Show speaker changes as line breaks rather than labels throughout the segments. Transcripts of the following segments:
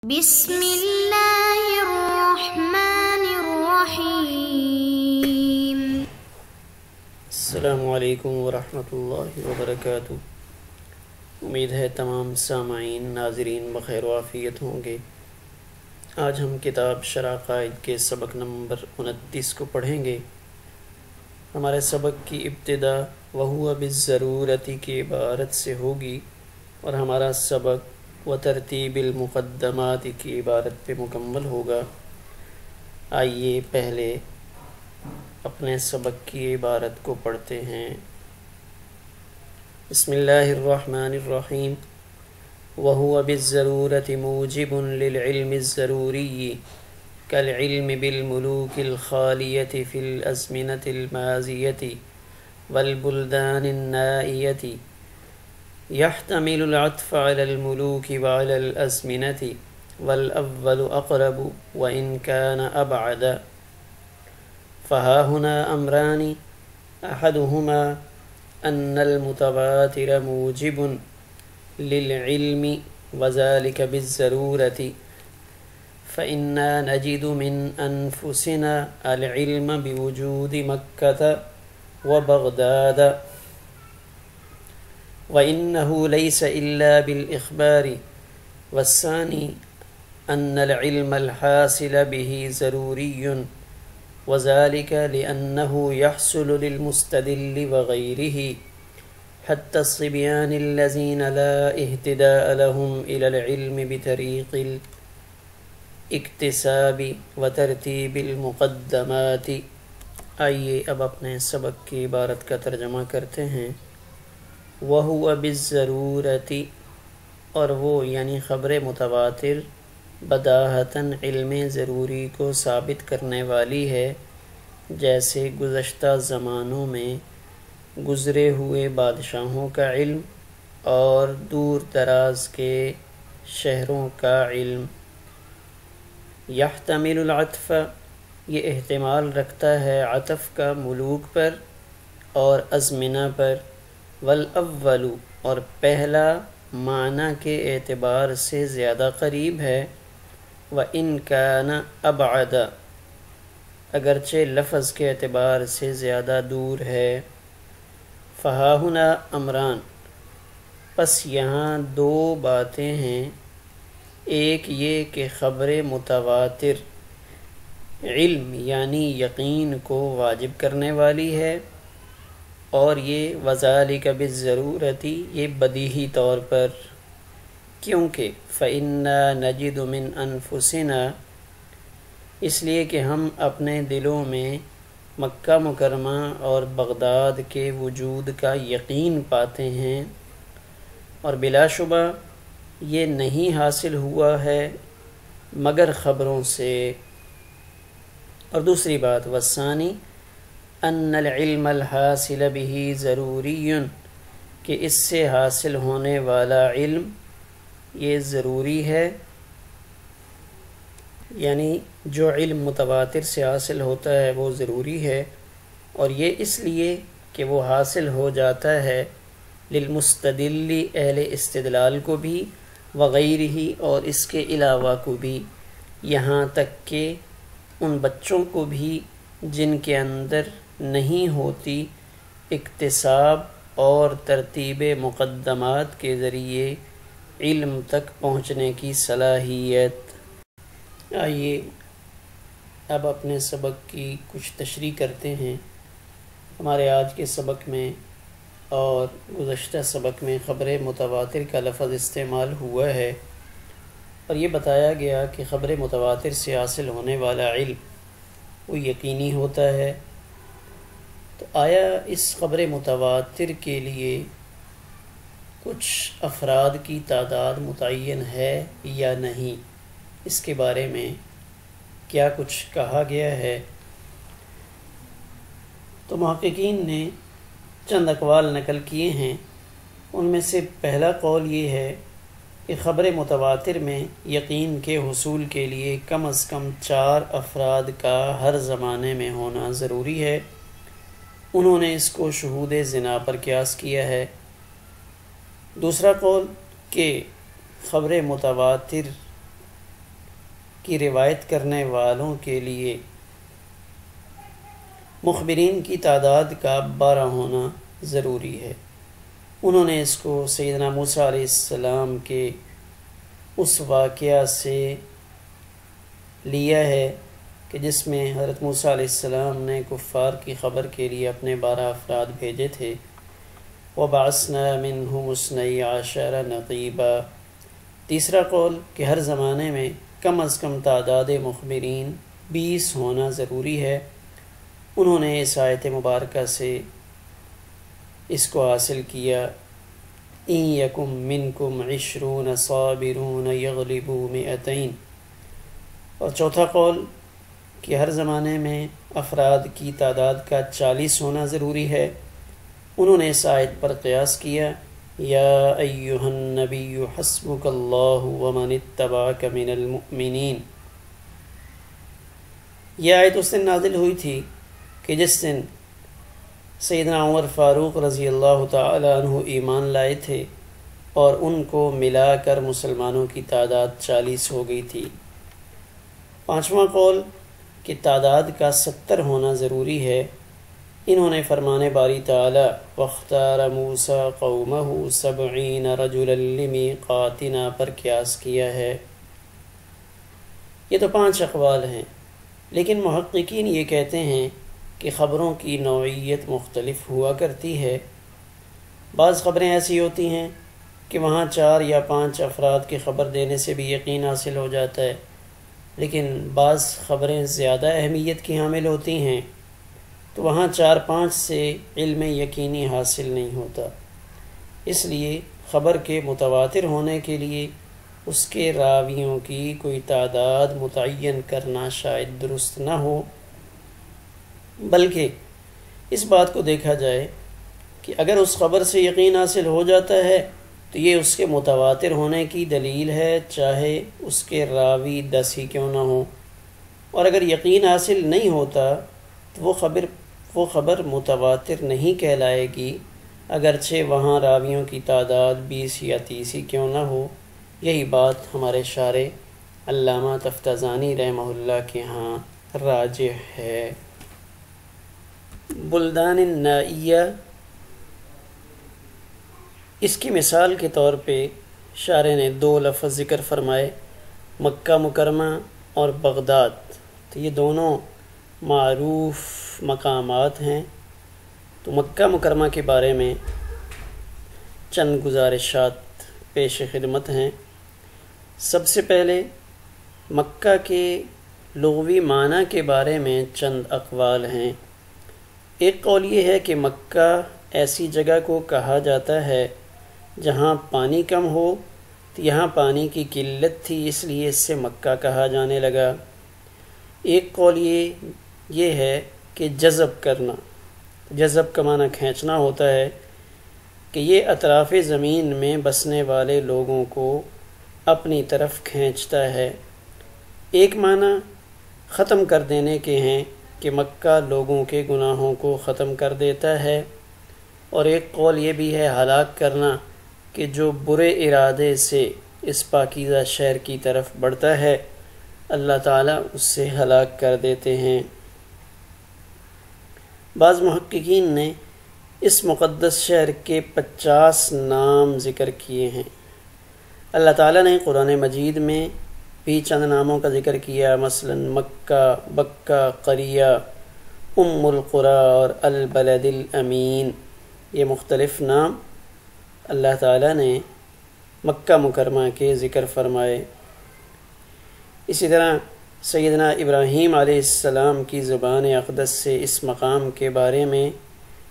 بسم اللہ الرحمن الرحیم۔
السلام علیکم ورحمۃ اللہ وبرکاتہ۔ امید ہے تمام سامعین ناظرین بخیر و عافیت ہوں گے۔ آج ہم کتاب شرح عقائد کے سبق نمبر 29 کو پڑھیں گے۔ ہمارے سبق کی ابتدا وَهُوَ بِالضَّرُورَةِ کی عبارت سے ہوگی اور ہمارا سبق وترتیب المقدمات کی عبارت پہ مکمل ہوگا۔ آئیے پہلے اپنے سبق کی عبارت کو پڑھتے ہیں۔ بسم اللہ الرحمن الرحیم۔ وَهُوَ بِالضَّرُورَةِ مُوجِبٌ لِلْعِلْمِ الضَّرُورِيِّ كَالْعِلْمِ بِالْمُلُوكِ الْخَالِيَةِ فِي الْأَزْمِنَةِ الْمَاضِيَةِ وَالْبُلْدَانِ النَّائِيَةِ يحتمل العطف على الملوك وعلى الأزمنة والأول أقرب وإن كان أبعد، فها هنا أمران، أحدهما أن المتواتر موجب للعلم وذلك بالضرورة، فإنا نجد من أنفسنا العلم بوجود مكة وبغداد، وإنه ليس إلا بالإخبار، والثاني أن العلم الحاصل به ضروري، وذلك لأنه يحصل للمستدل وغيره حتى الصبيان الذين لا اهتداء لهم إلى العلم بطريق الاكتساب وترتيب المقدمات۔ آئیے اب اپنے سبق کی عبارت کا ترجمہ کرتے ہیں۔ وَهُوَ بِالضَّرُورَةِ، اور وہ یعنی خبر متواتر بداہتاً علم ضروری کو ثابت کرنے والی ہے، جیسے گزشتہ زمانوں میں گزرے ہوئے بادشاہوں کا علم اور دور دراز کے شہروں کا علم۔ یحتمل العطف، یہ احتمال رکھتا ہے عطف کا ملوک پر اور ازمنہ پر، والاول، اور پہلا معنی کے اعتبار سے زیادہ قریب ہے، وَإِن كَانَ أَبْعَدَ، اگرچہ لفظ کے اعتبار سے زیادہ دور ہے۔ فَهَا هُنَا أَمْران، پس یہاں دو باتیں ہیں، ایک یہ کہ خبر متواتر علم یعنی یقین کو واجب کرنے والی ہے، اور یہ وَذَلِكَ بِالضَّرُورَةِ، یہ بدیہی طور پر، کیونکہ فَإِنَّا نَجِدُ مِنْ أَنفُسِنَا، اس لیے کہ ہم اپنے دلوں میں مکہ مکرمہ اور بغداد کے وجود کا یقین پاتے ہیں، اور بلا شبہ یہ نہیں حاصل ہوا ہے مگر خبروں سے۔ اور دوسری بات والثانی ان العلم الحاصل به ضروری، کہ اس سے حاصل ہونے والا علم یہ ضروری ہے، یعنی جو علم متواتر سے حاصل ہوتا ہے وہ ضروری ہے، اور یہ اس لیے کہ وہ حاصل ہو جاتا ہے للمستدل، اہل استدلال کو بھی، وغیرہ، اور اس کے علاوہ کو بھی، یہاں تک کہ ان بچوں کو بھی جن کے اندر نہیں ہوتی اکتساب اور ترتیب مقدمات کے ذریعے علم تک پہنچنے کی صلاحیت۔ آئیے اب اپنے سبق کی کچھ تشریح کرتے ہیں۔ ہمارے آج کے سبق میں اور گزشتہ سبق میں خبر متواتر کا لفظ استعمال ہوا ہے، اور یہ بتایا گیا کہ خبر متواتر سے حاصل ہونے والا علم وہ یقینی ہوتا ہے۔ تو آیا اس خبر متواتر کے لیے کچھ افراد کی تعداد متعین ہے یا نہیں؟ اس کے بارے میں کیا کچھ کہا گیا ہے؟ تو محققین نے چند اقوال نقل کیے ہیں۔ ان میں سے پہلا قول یہ ہے کہ خبر متواتر میں یقین کے حصول کے لیے کم از کم 4 افراد کا ہر زمانے میں ہونا ضروری ہے۔ انہوں نے اس کو شہود زنا پر قیاس کیا ہے۔ دوسرا قول کہ خبر متواتر کی روایت کرنے والوں کے لیے مخبرین کی تعداد کا 12 ہونا ضروری ہے۔ انہوں نے اس کو سیدنا موسیٰ علیہ السلام کے اس واقعہ سے لیا ہے کہ جس میں حضرت موسیٰ علیہ السلام نے کفار کی خبر کے لیے اپنے 12 افراد بھیجے تھے۔ وَبَعَثْنَا مِنْهُمُ 12 نَقِيبًا۔ تیسرا قول کہ ہر زمانے میں کم از کم تعداد مخبرین 20 ہونا ضروری ہے۔ انہوں نے اس آیت مبارکہ سے اس کو حاصل کیا، إِن يَكُن مِّنكُمْ 20 صَابِرُونَ يَغْلِبُوا 200۔ اور چوتھا قول کہ ہر زمانے میں افراد کی تعداد کا 40 ہونا ضروری ہے۔ انہوں نے اس آیت پر قیاس کیا، یا ایہا النبی حسبک اللہ ومن اتبعک من المؤمنین۔ یہ آیت اس دن نازل ہوئی تھی کہ جس دن سیدنا عمر فاروق رضی اللہ تعالی عنہ ایمان لائے تھے اور ان کو ملا کر مسلمانوں کی تعداد 40 ہو گئی تھی۔ پانچواں قول کہ تعداد کا 70 ہونا ضروری ہے۔ انہوں نے فرمان باری تعالی وَاخْتَارَ مُوسَىٰ قَوْمَهُ 70 رَجُلًا لِمِيقَاتِنَا پر قیاس کیا ہے۔ یہ تو 5 اقوال ہیں، لیکن محققین یہ کہتے ہیں کہ خبروں کی نوعیت مختلف ہوا کرتی ہے۔ بعض خبریں ایسی ہوتی ہیں کہ وہاں 4 یا 5 افراد کی خبر دینے سے بھی یقین حاصل ہو جاتا ہے، لیکن بعض خبریں زیادہ اہمیت کی حامل ہوتی ہیں تو وہاں 4-5 سے علم یقینی حاصل نہیں ہوتا۔ اس لیے خبر کے متواتر ہونے کے لیے اس کے راویوں کی کوئی تعداد متعین کرنا شاید درست نہ ہو، بلکہ اس بات کو دیکھا جائے کہ اگر اس خبر سے یقین حاصل ہو جاتا ہے تو یہ اس کے متواتر ہونے کی دلیل ہے، چاہے اس کے راوی 10 ہی کیوں نہ ہوں۔ اور اگر یقین حاصل نہیں ہوتا تو وہ خبر متواتر نہیں کہلائے گی، اگرچہ وہاں راویوں کی تعداد 20 یا 30 ہی کیوں نہ ہو۔ یہی بات ہمارے شارح علامہ تفتزانی رحمہ اللہ کے ہاں راجح ہے۔ بلدان النائیہ، اس کی مثال کے طور پہ شارح نے 2 لفظ ذکر فرمائے، مکہ مکرمہ اور بغداد۔ تو یہ دونوں معروف مقامات ہیں۔ تو مکہ مکرمہ کے بارے میں چند گزارشات پیش خدمت ہیں۔ سب سے پہلے مکہ کے لغوی معنی کے بارے میں چند اقوال ہیں۔ ایک قول یہ ہے کہ مکہ ایسی جگہ کو کہا جاتا ہے جہاں پانی کم ہو، تو یہاں پانی کی قلت تھی اس لیے اس سے مکہ کہا جانے لگا۔ ایک قول یہ ہے کہ جذب کرنا، جذب کا معنی کھینچنا ہوتا ہے کہ یہ اطراف زمین میں بسنے والے لوگوں کو اپنی طرف کھینچتا ہے۔ ایک معنی ختم کر دینے کے ہیں کہ مکہ لوگوں کے گناہوں کو ختم کر دیتا ہے، اور ایک قول یہ بھی ہے ہلاک کرنا، کہ جو برے ارادے سے اس پاکیزہ شہر کی طرف بڑھتا ہے اللہ تعالیٰ اس سے ہلاک کر دیتے ہیں۔ بعض محققین نے اس مقدس شہر کے 50 نام ذکر کیے ہیں۔ اللہ تعالیٰ نے قرآن مجید میں بھی چند ناموں کا ذکر کیا، مثلا مکہ، بکہ، قریہ، ام القریٰ اور البلد الامین۔ یہ مختلف نام اللہ تعالیٰ نے مکہ مکرمہ کے ذکر فرمائے۔ اسی طرح سیدنا ابراہیم علیہ السلام کی زبان اقدس سے اس مقام کے بارے میں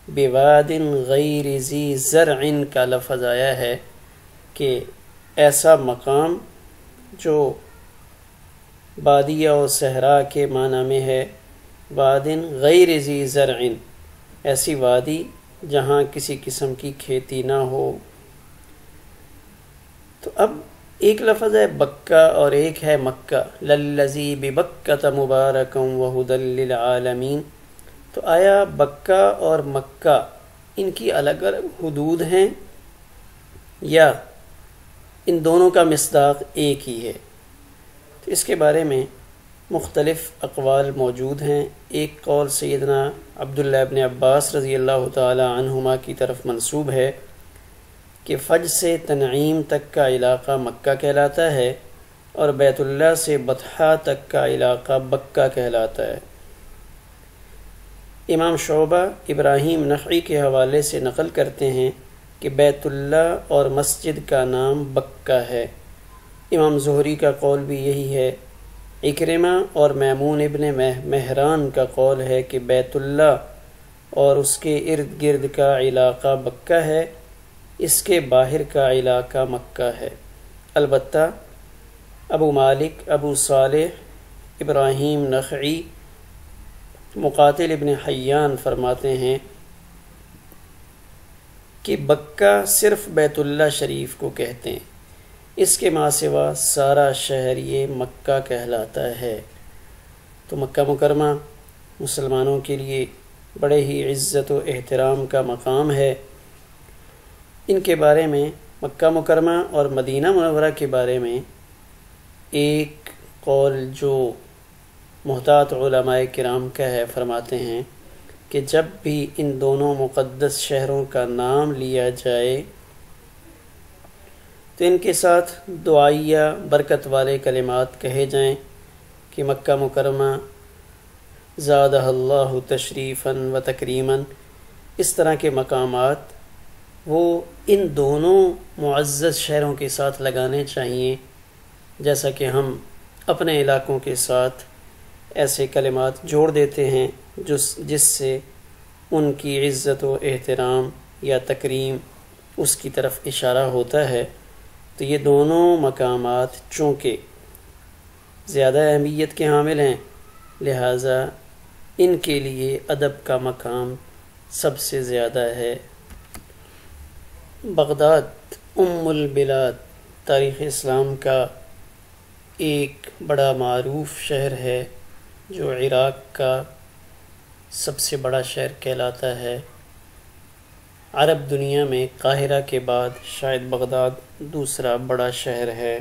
بواد غیر ذی زرع کا لفظ آیا ہے کہ ایسا مقام جو بادیہ و صحرا کے معنی میں ہے، واد غیر ذی زرع، ایسی وادی جہاں کسی قسم کی کھیتی نہ ہو۔ تو اب ایک لفظ ہے بکہ اور ایک ہے مکہ، للذی ببکۃ مبارکا وہدی للعالمین۔ تو آیا بکہ اور مکہ ان کی الگ الگ حدود ہیں یا ان دونوں کا مصداق ایک ہی ہے؟ تو اس کے بارے میں مختلف اقوال موجود ہیں۔ ایک قول سیدنا عبداللہ ابن عباس رضی اللہ تعالی عنہما کی طرف منسوب ہے کہ فج سے تنعیم تک کا علاقہ مکہ کہلاتا ہے اور بیت اللہ سے بطحہ تک کا علاقہ بکہ کہلاتا ہے۔ امام شعبہ ابراہیم نخعی کے حوالے سے نقل کرتے ہیں کہ بیت اللہ اور مسجد کا نام بکہ ہے۔ امام زہری کا قول بھی یہی ہے۔ اکرمہ اور میمون ابن مہران کا قول ہے کہ بیت اللہ اور اس کے ارد گرد کا علاقہ بکہ ہے، اس کے باہر کا علاقہ مکہ ہے۔ البتہ ابو مالک، ابو صالح، ابراہیم نخعی، مقاتل ابن حیان فرماتے ہیں کہ بکہ صرف بیت اللہ شریف کو کہتے ہیں، اس کے ماں سوا سارا شہر یہ مکہ کہلاتا ہے۔ تو مکہ مکرمہ مسلمانوں کے لیے بڑے ہی عزت و احترام کا مقام ہے۔ ان کے بارے میں، مکہ مکرمہ اور مدینہ منورہ کے بارے میں ایک قول جو محتاط علماء کرام کا ہے، فرماتے ہیں کہ جب بھی ان دونوں مقدس شہروں کا نام لیا جائے تو ان کے ساتھ دعائیہ برکت والے کلمات کہے جائیں کہ مکہ مکرمہ زادہ اللہ تشریفاً و تکریماً۔ اس طرح کے مقامات وہ ان دونوں معزز شہروں کے ساتھ لگانے چاہیے، جیسا کہ ہم اپنے علاقوں کے ساتھ ایسے کلمات جوڑ دیتے ہیں جس سے ان کی عزت و احترام یا تکریم اس کی طرف اشارہ ہوتا ہے۔ تو یہ دونوں مقامات چونکہ زیادہ اہمیت کے حامل ہیں، لہٰذا ان کے لیے ادب کا مقام سب سے زیادہ ہے۔ بغداد ام البلاد تاریخ اسلام کا ایک بڑا معروف شہر ہے جو عراق کا سب سے بڑا شہر کہلاتا ہے۔ عرب دنیا میں قاہرہ کے بعد شاید بغداد دوسرا بڑا شہر ہے۔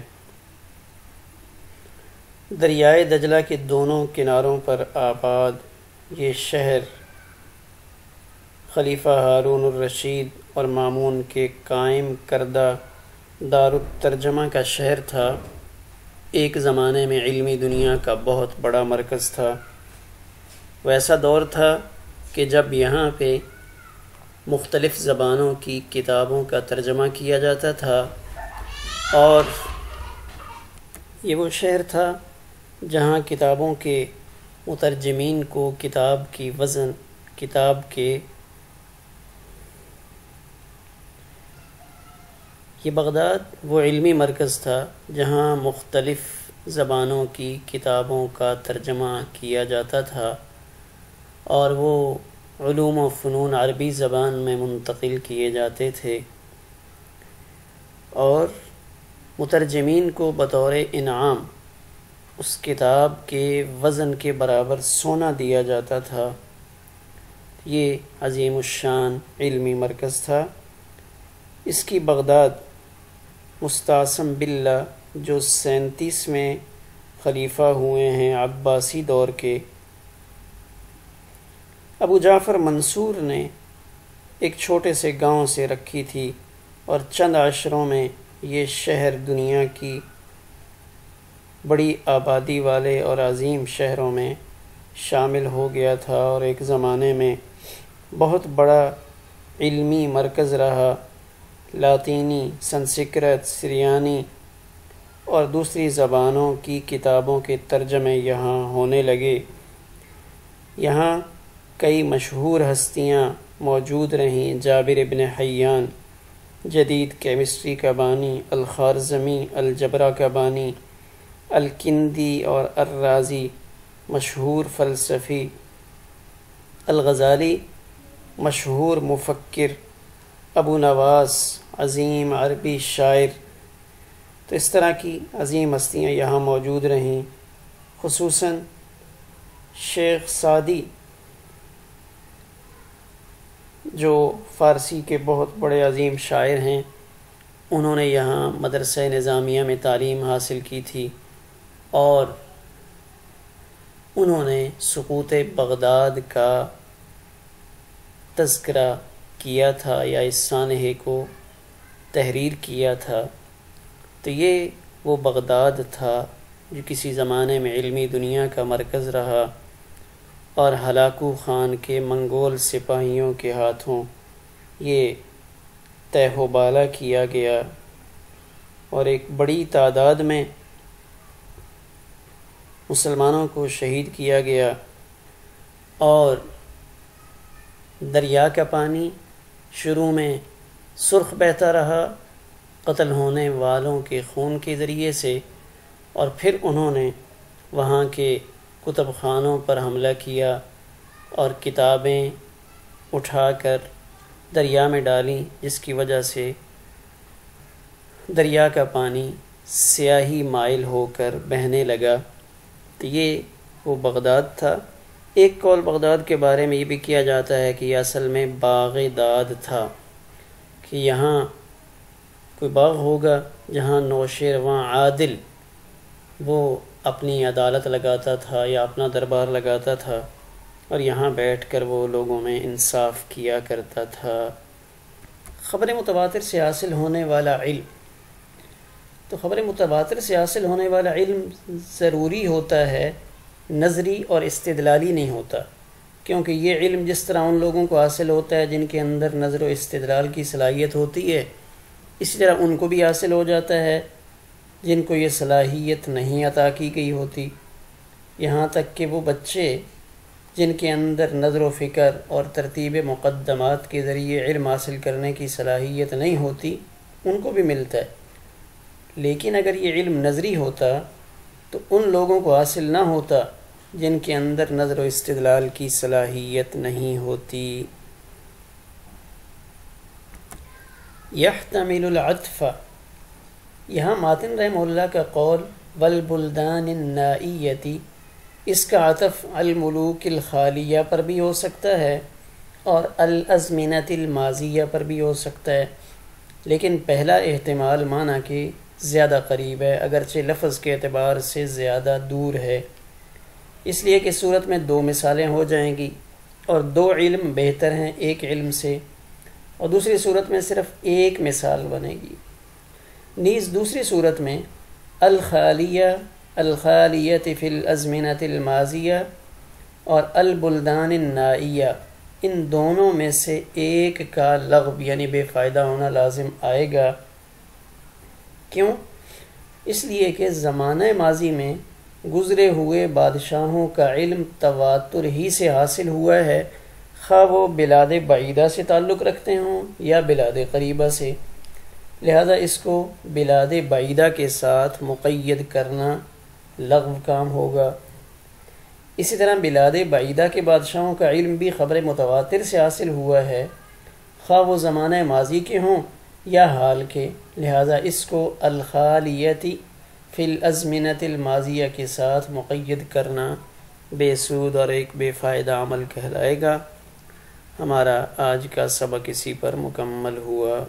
دریائے دجلہ کے دونوں کناروں پر آباد یہ شہر خلیفہ ہارون الرشید اور مامون کے قائم کردہ دارالترجمہ کا شہر تھا۔ ایک زمانے میں علمی دنیا کا بہت بڑا مرکز تھا۔ ویسا دور تھا کہ جب یہاں پہ مختلف زبانوں کی کتابوں کا ترجمہ کیا جاتا تھا، اور یہ وہ شہر تھا جہاں کتابوں کے مترجمین کو کتاب کی وزن، کتاب کے یہ بغداد وہ علمی مرکز تھا جہاں مختلف زبانوں کی کتابوں کا ترجمہ کیا جاتا تھا، اور وہ علوم و فنون عربی زبان میں منتقل کیے جاتے تھے، اور مترجمین کو بطور انعام اس کتاب کے وزن کے برابر سونا دیا جاتا تھا۔ یہ عظیم الشان علمی مرکز تھا۔ اس کی بغداد مستعصم باللہ جو 37ویں خلیفہ ہوئے ہیں عباسی دور کے، ابو جعفر منصور نے ایک چھوٹے سے گاؤں سے رکھی تھی، اور چند عشروں میں یہ شہر دنیا کی بڑی آبادی والے اور عظیم شہروں میں شامل ہو گیا تھا، اور ایک زمانے میں بہت بڑا علمی مرکز رہا۔ لاطینی، سنسکرت، سریانی اور دوسری زبانوں کی کتابوں کے ترجمے یہاں ہونے لگے۔ یہاں کئی مشہور ہستیاں موجود رہیں۔ جابر ابن حیان جدید کیمسٹری کا بانی، الخوارزمی الجبرا کا بانی، الکندی اور الرازی مشہور فلسفی، الغزالی مشہور مفکر، ابو نواس عظیم عربی شاعر۔ تو اس طرح کی عظیم ہستیاں یہاں موجود رہیں۔ خصوصاً شیخ سعدی جو فارسی کے بہت بڑے عظیم شاعر ہیں، انہوں نے یہاں مدرسہ نظامیہ میں تعلیم حاصل کی تھی، اور انہوں نے سقوط بغداد کا تذکرہ کیا تھا یا اس سانحے کو تحریر کیا تھا. تو یہ وہ بغداد تھا جو کسی زمانے میں علمی دنیا کا مرکز رہا اور ہلاکو خان کے منگول سپاہیوں کے ہاتھوں یہ تہ و بالا کیا گیا اور ایک بڑی تعداد میں مسلمانوں کو شہید کیا گیا. اور دریا کا پانی شروع میں سرخ بہتا رہا قتل ہونے والوں کے خون کے ذریعے سے، اور پھر انہوں نے وہاں کے کتب خانوں پر حملہ کیا اور کتابیں اٹھا کر دریا میں ڈالیں، جس کی وجہ سے دریا کا پانی سیاہی مائل ہو کر بہنے لگا. تو یہ وہ بغداد تھا. ایک قول بغداد کے بارے میں یہ بھی کیا جاتا ہے کہ یہ اصل میں باغ داد تھا، کہ یہاں کوئی باغ ہوگا جہاں نوشیروان عادل وہ اپنی عدالت لگاتا تھا یا اپنا دربار لگاتا تھا، اور یہاں بیٹھ کر وہ لوگوں میں انصاف کیا کرتا تھا. خبر متواتر سے حاصل ہونے والا علم. تو خبر متواتر سے حاصل ہونے والا علم ضروری ہوتا ہے، نظری اور استدلالی نہیں ہوتا، کیونکہ یہ علم جس طرح ان لوگوں کو حاصل ہوتا ہے جن کے اندر نظر و استدلال کی صلاحیت ہوتی ہے، اسی طرح ان کو بھی حاصل ہو جاتا ہے جن کو یہ صلاحیت نہیں عطا کی گئی ہوتی. یہاں تک کہ وہ بچے جن کے اندر نظر و فکر اور ترتیب مقدمات کے ذریعے علم حاصل کرنے کی صلاحیت نہیں ہوتی، ان کو بھی ملتا ہے. لیکن اگر یہ علم نظری ہوتا تو ان لوگوں کو حاصل نہ ہوتا جن کے اندر نظر و استدلال کی صلاحیت نہیں ہوتی. یحتمل العطف، یہاں ماتن رحمہ اللہ کا قول والبلدان النائیتی، اس کا عطف الملوک الخالیہ پر بھی ہو سکتا ہے اور الازمنۃ الماضیہ پر بھی ہو سکتا ہے، لیکن پہلا احتمال معنی کہ زیادہ قریب ہے، اگرچہ لفظ کے اعتبار سے زیادہ دور ہے، اس لیے کہ صورت میں دو مثالیں ہو جائیں گی اور دو علم بہتر ہیں ایک علم سے، اور دوسری صورت میں صرف ایک مثال بنے گی. نیز دوسری صورت میں الخالیت فی الازمنۃ الماضیہ اور البلدان النائیہ، ان دونوں میں سے ایک کا لغو یعنی بے فائدہ ہونا لازم آئے گا. کیوں؟ اس لیے کہ زمانہ ماضی میں گزرے ہوئے بادشاہوں کا علم تواتر ہی سے حاصل ہوا ہے، خواہ وہ بلاد بعیدہ سے تعلق رکھتے ہوں یا بلاد قریبہ سے، لہذا اس کو بلاد بعیدہ کے ساتھ مقید کرنا لغو کام ہوگا. اسی طرح بلاد بعیدہ کے بادشاہوں کا علم بھی خبر متواتر سے حاصل ہوا ہے، خواہ وہ زمانہ ماضی کے ہوں یا حال کے، لہذا اس کو الخالیتی فی الازمنۃ الماضیہ کے ساتھ مقید کرنا بے سود اور ایک بے فائدہ عمل کہلائے گا. ہمارا آج کا سبق اسی پر مکمل ہوا.